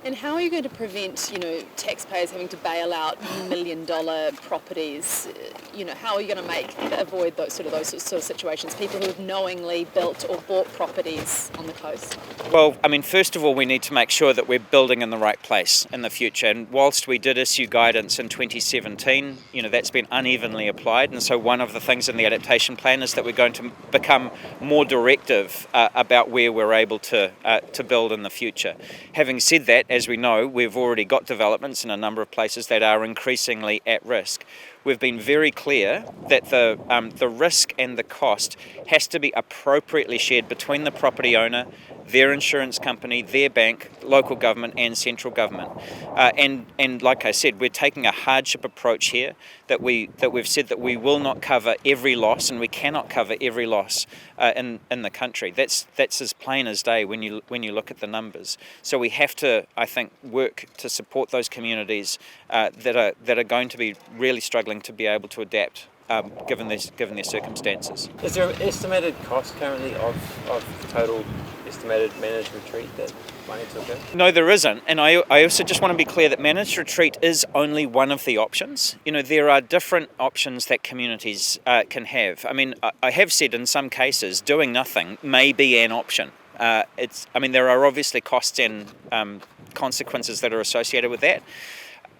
And how are you going to prevent, taxpayers having to bail out million-dollar properties? How are you going to avoid those sort of situations? People who have knowingly built or bought properties on the coast. Well, first of all, we need to make sure that we're building in the right place in the future. And whilst we did issue guidance in 2017, that's been unevenly applied. And so one of the things in the adaptation plan is that we're going to become more directive about where we're able to build in the future. Having said that, as we know, we've already got developments in a number of places that are increasingly at risk. We've been very clear that the risk and the cost has to be appropriately shared between the property owner, their insurance company, their bank, local government and central government. And like I said, we're taking a hardship approach here that we've said that we will not cover every loss, and we cannot cover every loss in the country. That's as plain as day when you look at the numbers. So we have to, I think, work to support those communities that are going to be really struggling to be able to adapt given their circumstances. Is there an estimated cost currently of total estimated managed retreat that money took in? No, there isn't. And I also just want to be clear that managed retreat is only one of the options. There are different options that communities can have. I have said in some cases doing nothing may be an option. There are obviously costs and consequences that are associated with that.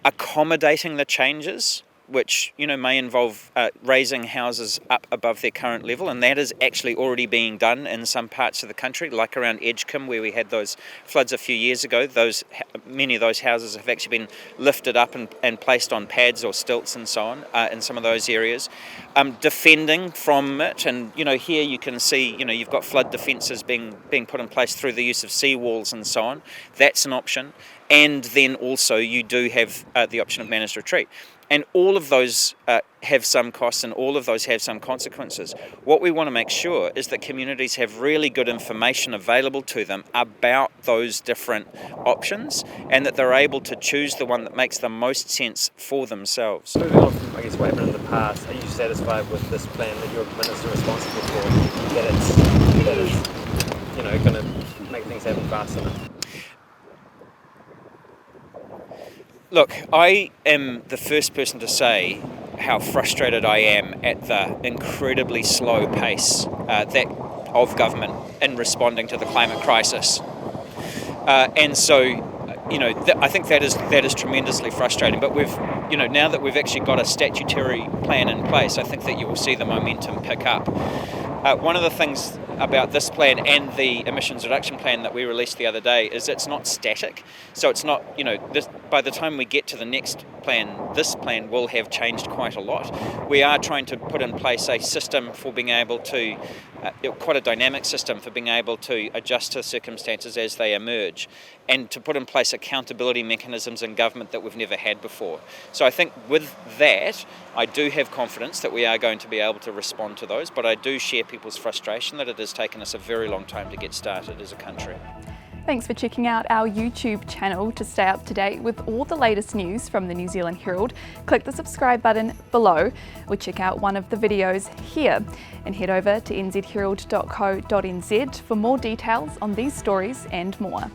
Accommodating the changes, which may involve raising houses up above their current level, and that is actually already being done in some parts of the country, like around Edgecombe where we had those floods a few years ago. Many of those houses have actually been lifted up and placed on pads or stilts and so on in some of those areas. Defending from it, and here you can see you've got flood defences being put in place through the use of seawalls and so on. That's an option. And then also you do have the option of managed retreat. And all of those have some costs and all of those have some consequences. What we want to make sure is that communities have really good information available to them about those different options and that they're able to choose the one that makes the most sense for themselves. Moving on from, what happened in the past, are you satisfied with this plan that your minister responsible for, that it's going to make things happen fast enough? Look, I am the first person to say how frustrated I am at the incredibly slow pace of government in responding to the climate crisis. And so, I think that is tremendously frustrating. But now that we've actually got a statutory plan in place, I think that you will see the momentum pick up. One of the things about this plan and the emissions reduction plan that we released the other day is it's not static. So it's not, by the time we get to the next plan, this plan will have changed quite a lot. We are trying to put in place a system for being able to, quite a dynamic system for being able to adjust to circumstances as they emerge, and to put in place accountability mechanisms in government that we've never had before. So I think with that, I do have confidence that we are going to be able to respond to those, but I do share people's frustration that it has taken us a very long time to get started as a country. Thanks for checking out our YouTube channel. To stay up to date with all the latest news from the New Zealand Herald, click the subscribe button below or check out one of the videos here, and head over to nzherald.co.nz for more details on these stories and more.